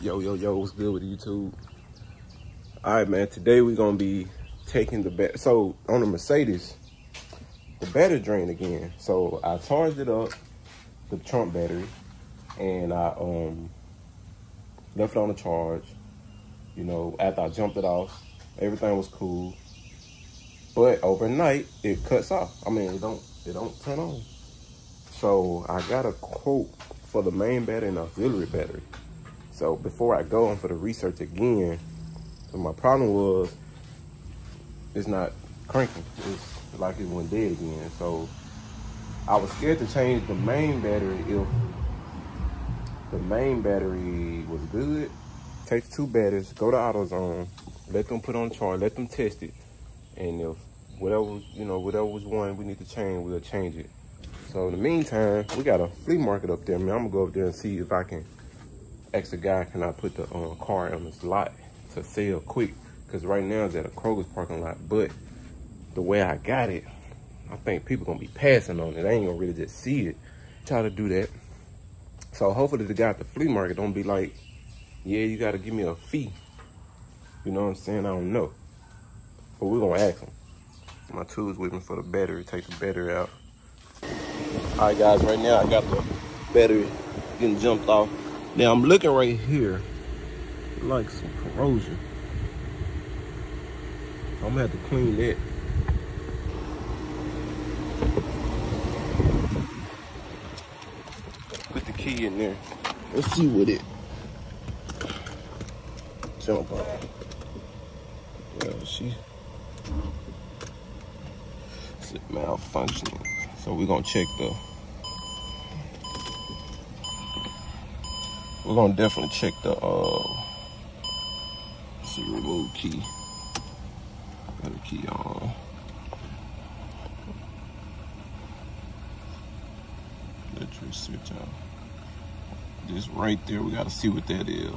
Yo, what's good with YouTube? All right, man, today we're gonna be taking the so on the Mercedes, the battery drained again. So I charged it up, the trunk battery, and I left it on the charge. You know, after I jumped it off, everything was cool. But overnight, it cuts off. I mean, it don't turn on. So I got a quote for the main battery and auxiliary battery. So before I go on for the research again, so my problem was it's not cranking. It's like it went dead again. So I was scared to change the main battery if the main battery was good. Take the two batteries, go to AutoZone, let them put on charge, let them test it. And if whatever was one we need to change, we'll change it. So in the meantime, we got a flea market up there, man. I'm gonna go up there and see if I can ask the guy, can I put the car on this lot to sell quick? Because right now it's at a Kroger's parking lot, but the way I got it, I think people gonna be passing on it. They ain't gonna really just see it. Try to do that. So hopefully the guy at the flea market don't be like, yeah, you gotta give me a fee. You know what I'm saying? I don't know. But we're gonna ask him. My tools with me for the battery, take the battery out. All right, guys, right now I got the battery getting jumped off. Now I'm looking right here, like some corrosion. I'm gonna have to clean that. Put the key in there. Let's see what it jump on. Well, it's malfunctioning. So we're gonna check we're gonna definitely check the see, remove key. Got the key on. Electric switch out. This right there, we gotta see what that is.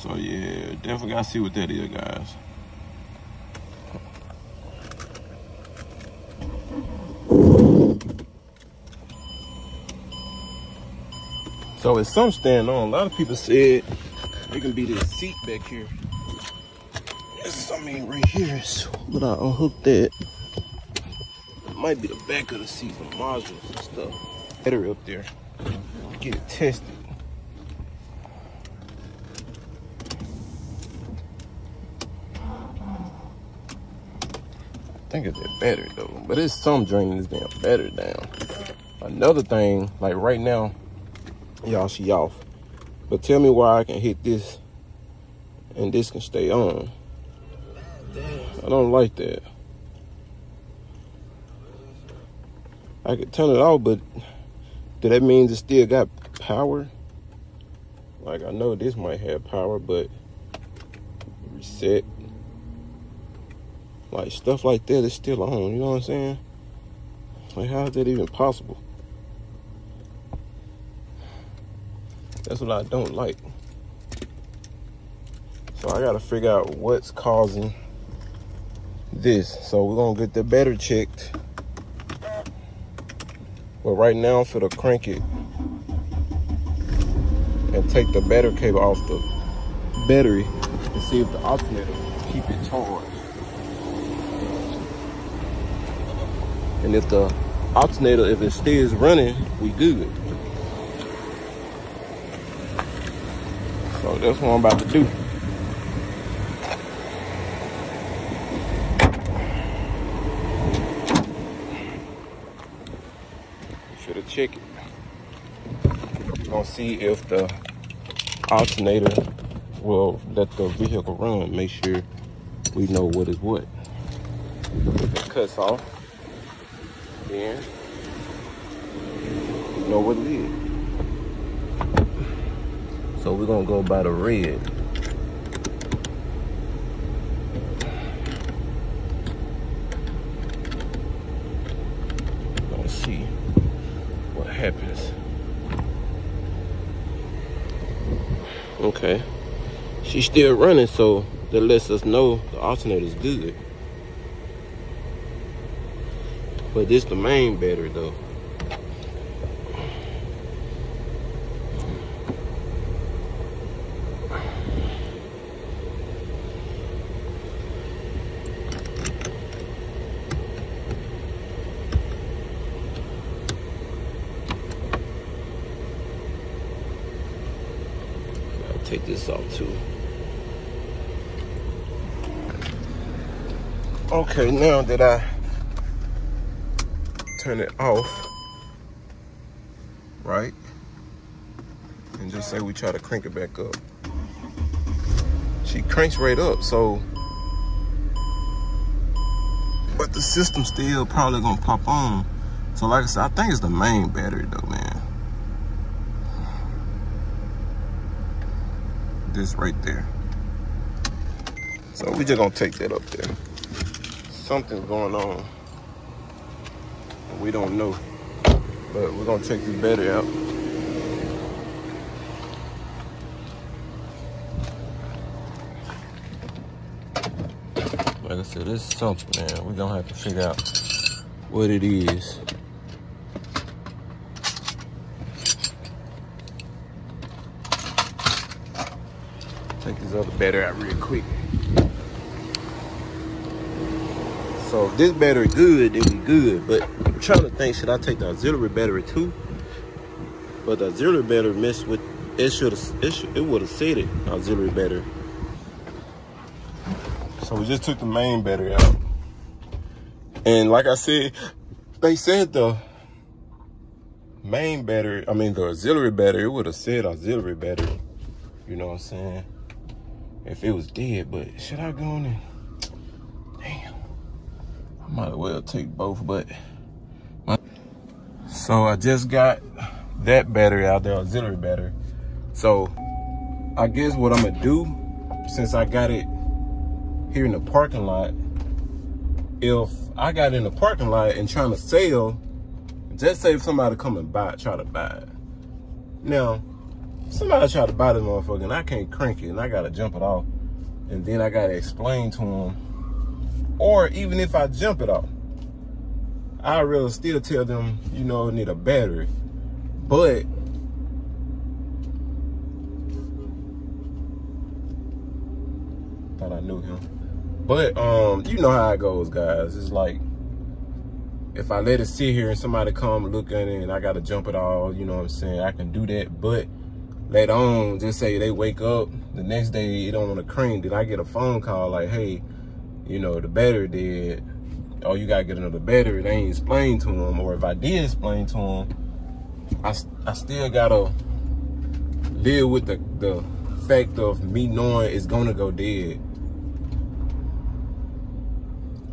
So yeah, definitely gotta see what that is, guys. So it's some stand on. A lot of people said it can be this seat back here. I mean, right here is when I unhook that. It might be the back of the seat for modules and stuff. Battery up there. Get it tested. I think it's that battery though, but it's some draining this damn battery down. Another thing, like right now, y'all, she off. But tell me why I can hit this and this can stay on. I don't like that. I could turn it off, but do that mean it still got power? Like, I know this might have power, but reset. Like, stuff like that is still on, you know what I'm saying? Like, how is that even possible? That's what I don't like. So I gotta figure out what's causing this. So we're gonna get the battery checked. But right now I'm finna crank it and take the battery cable off the battery and see if the alternator will keep it charged. And if the alternator, if it stays running, we good. So that's what I'm about to do. Should have checked it. We're gonna see if the alternator will let the vehicle run. Make sure we know what is what. If it cuts off, then you know what it is. So we're gonna go by the red. Let's see what happens. Okay, she's still running, so that lets us know the alternator is good. But this the main battery though. I'll take this off too. Okay, now that I turn it off, right? And just say we try to crank it back up. She cranks right up, so, but the system still probably gonna pop on. So like I said, I think it's the main battery though, man. This right there. So we just gonna take that up there. Something's going on. We don't know. But we're gonna check this battery out. Like I said, this is something, man. We're gonna have to figure out what it is. Take this other battery out real quick. So if this battery good, then we good. But I'm trying to think, should I take the auxiliary battery too? But the auxiliary battery messed with it would have said it, auxiliary battery. So we just took the main battery out. And like I said, they said the main battery, I mean the auxiliary battery, it would have said auxiliary battery. You know what I'm saying? If it was dead, but should I go on there? Damn. I might as well take both, but. So I just got that battery out there, auxiliary battery. So I guess what I'm gonna do, since I got it here in the parking lot, if I got in the parking lot and trying to sell, just say if somebody come and buy it, try to buy it. Now, somebody try to buy this motherfucker and I can't crank it and I gotta jump it off. And then I gotta explain to them. Or even if I jump it off, I'd rather still tell them, you know, need a battery. But thought I knew him. But you know how it goes, guys. It's like if I let it sit here and somebody come look at it and I gotta jump it all, you know what I'm saying? I can do that. But later on, just say they wake up the next day, they don't want to crank, then I get a phone call like, hey, you know, the battery dead. Oh, you gotta get another battery. They ain't explained to them. Or if I did explain to them, I still gotta live with the fact of me knowing it's gonna go dead.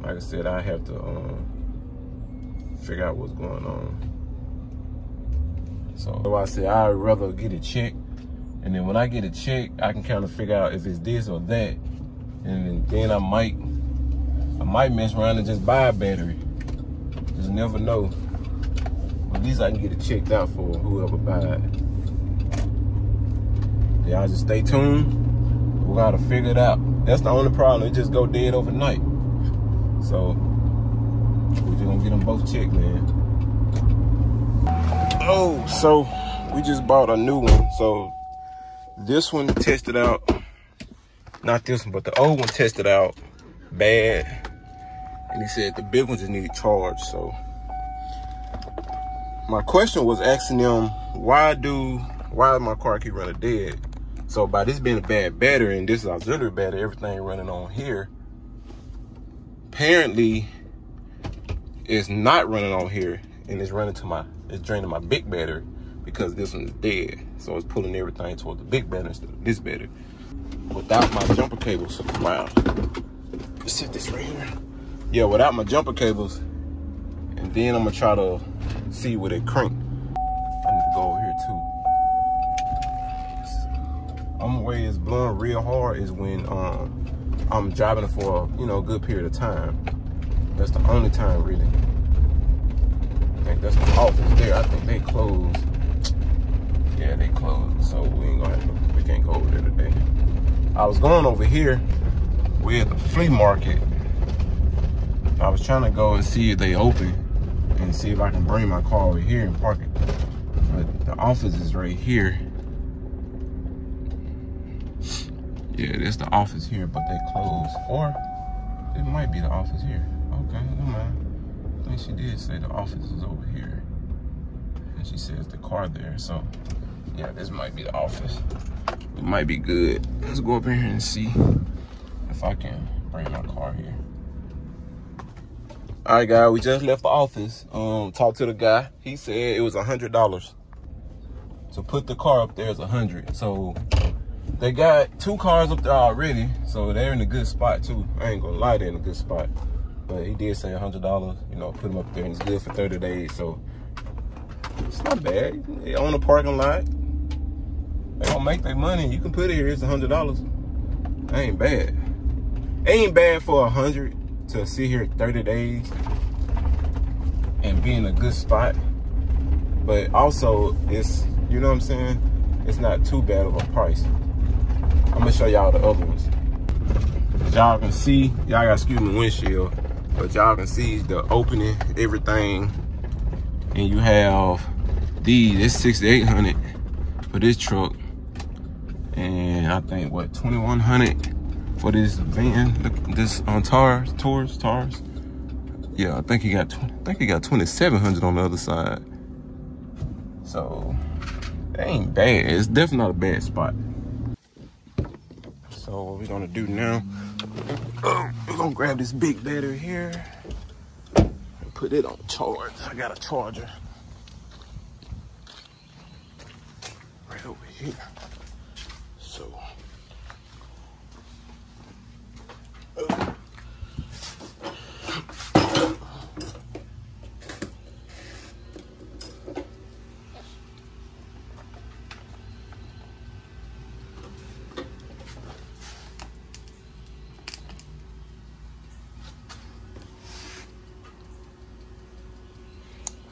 Like I said, I have to figure out what's going on. So I said I'd rather get it checked, and then when I get it checked, I can kind of figure out if it's this or that, and then I might mess around and just buy a battery. Just never know. But at least I can get it checked out for whoever buy it. Y'all just stay tuned. We gotta figure it out. That's the only problem. It just go dead overnight. So we're just gonna get them both checked, man. Oh, so we just bought a new one. So this one tested out, not this one, but the old one tested out bad. And he said the big one just needed charge. So my question was asking them, why my car keep running dead? So by this being a bad battery and this is auxiliary battery, everything running on here, apparently it's not running on here, and it's draining my big battery because this one is dead. So it's pulling everything toward the big battery instead of this battery. Without my jumper cables, wow. Let's set this right here. Yeah, without my jumper cables, and then I'm gonna try to see where they crank. I need to go over here too. Only way it's blowing real hard is when I'm driving for a good period of time. That's the only time, really. I think that's the office there. I think they closed. Yeah, they closed. So we can't go over there today. I was going over here. We're at the flea market. I was trying to go and see if they open, and see if I can bring my car over here and park it. But the office is right here. Yeah, that's the office here, but they closed. Or it might be the office here. Okay, never mind. I think she did say the office is over here. And she says the car there. So, yeah, this might be the office. It might be good. Let's go up in here and see if I can bring my car here. All right, guys, we just left the office. Talked to the guy. He said it was $100. So put the car up there is $100. So they got 2 cars up there already, so they're in a good spot too. I ain't gonna lie, they're in a good spot. But he did say $100, you know, put them up there and it's good for 30 days. So it's not bad. They own a parking lot. They gonna make their money. You can put it here, it's $100. That ain't bad. Ain't bad for $100 to sit here 30 days and be in a good spot. But also it's, you know what I'm saying? It's not too bad of a price. I'm gonna show y'all the other ones. Y'all can see, y'all gotta excuse my windshield, but y'all can see the opening, everything. And you have these, it's $6,800 for this truck. And I think what, $2,100 for this van, this on Tars. Yeah, I think he got $2,700 on the other side. So that ain't bad. It's definitely not a bad spot. So what we're gonna do now, we're gonna grab this big battery here and put it on charge. I got a charger right over here. So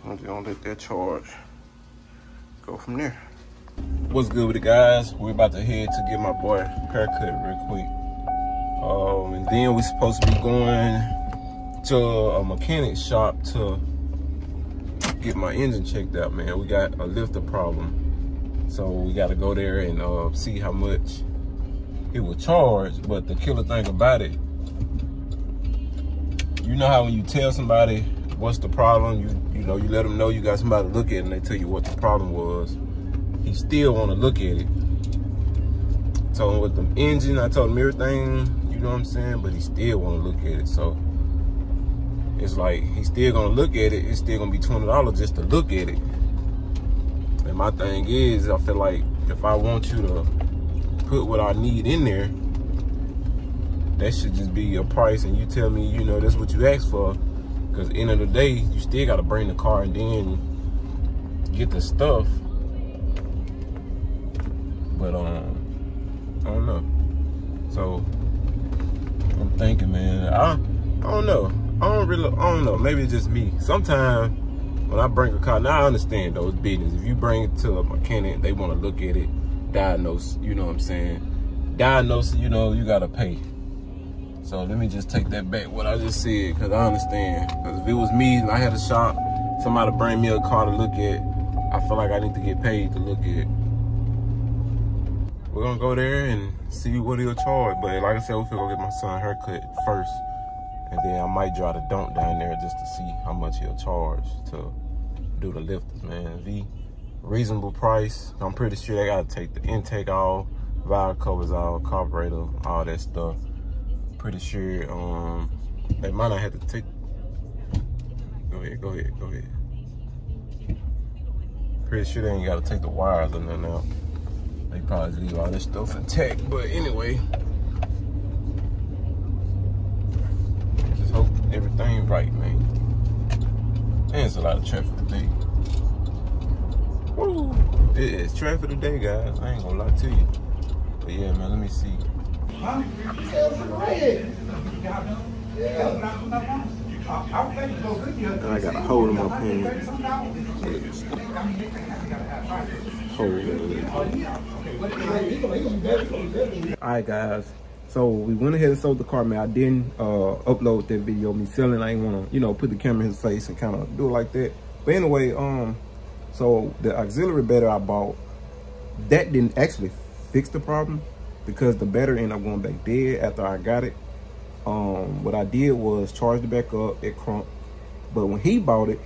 I'm just gonna let that charge go from there. What's good with it, guys? We're about to head to get my boy a haircut real quick. And then we're supposed to be going to a mechanic shop to get my engine checked out, man. We got a lifter problem. So we gotta go there and see how much it will charge. But the killer thing about it, you know how when you tell somebody what's the problem, you know, you let them know you got somebody to look at it and they tell you what the problem was. He still want to look at it. Told him with the engine, I told him everything, you know what I'm saying, but he still want to look at it. So it's like he's still gonna look at it. It's still gonna be $20 just to look at it. And my thing is, I feel like if I want you to put what I need in there, that should just be your price, and you tell me, you know, that's what you asked for. Because at the end of the day, you still got to bring the car and then get the stuff. But, I don't know. So, I'm thinking, man, I don't know. I don't know. Maybe it's just me. Sometimes when I bring a car, now I understand though, it's business. If you bring it to a mechanic, they want to look at it, diagnose, you know what I'm saying? Diagnose, you know, you got to pay. So let me just take that back, what I just said, because I understand. Because if it was me and I had a shop, somebody bring me a car to look at, I feel like I need to get paid to look at. We're going to go there and see what he'll charge. But like I said, we're going to go get my son a haircut first. And then I might drive the dump down there just to see how much he'll charge to do the lifters, man. Reasonable price. I'm pretty sure they got to take the intake off, valve covers off, carburetor, all that stuff. Pretty sure they might not have to take. Go ahead. Pretty sure they ain't got to take the wires or nothing out. They probably leave all this stuff intact. But anyway, just hope everything right, man. And it's a lot of traffic today. Woo! It is traffic today, guys. I ain't gonna lie to you. But yeah, man, let me see. I got a hole in my pen. Alright, guys. So we went ahead and sold the car, man. I didn't upload that video of me selling. I didn't want to, you know, put the camera in his face and kind of do it like that. But anyway, so the auxiliary battery I bought, that didn't actually fix the problem because the battery ended up going back dead after I got it. What I did was charge it back up, it crunked. But when he bought it,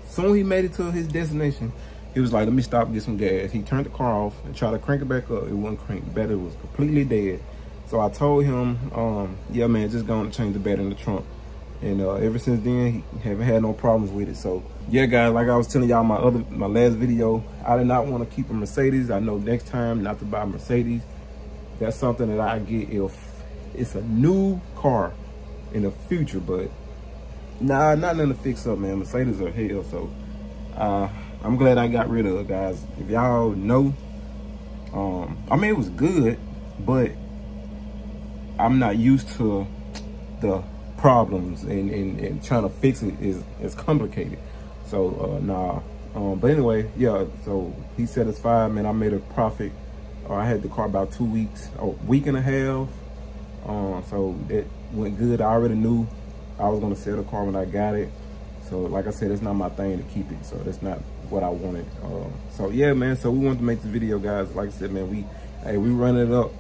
soon he made it to his destination, he was like, let me stop and get some gas. He turned the car off and tried to crank it back up. It wouldn't crank. The battery was completely dead. So I told him, yeah, man, just going to change the battery in the trunk. And ever since then, he haven't had no problems with it. So yeah, guys, like I was telling y'all my last video, I did not want to keep a Mercedes. I know next time not to buy a Mercedes. That's something that I get if it's a new car in the future. But nah, nothing to fix up, man. Mercedes are hell. So I'm glad I got rid of it, guys. If y'all know, I mean, it was good, but I'm not used to the problems and trying to fix it is complicated. So nah. But anyway, yeah, so he's satisfied, man. I made a profit. I had the car about 2 weeks, a week and a half. So it went good. I already knew I was gonna sell the car when I got it. So like I said, it's not my thing to keep it. So that's not what I wanted. So yeah, man, so we wanted to make this video, guys. Like I said, man, we running it up.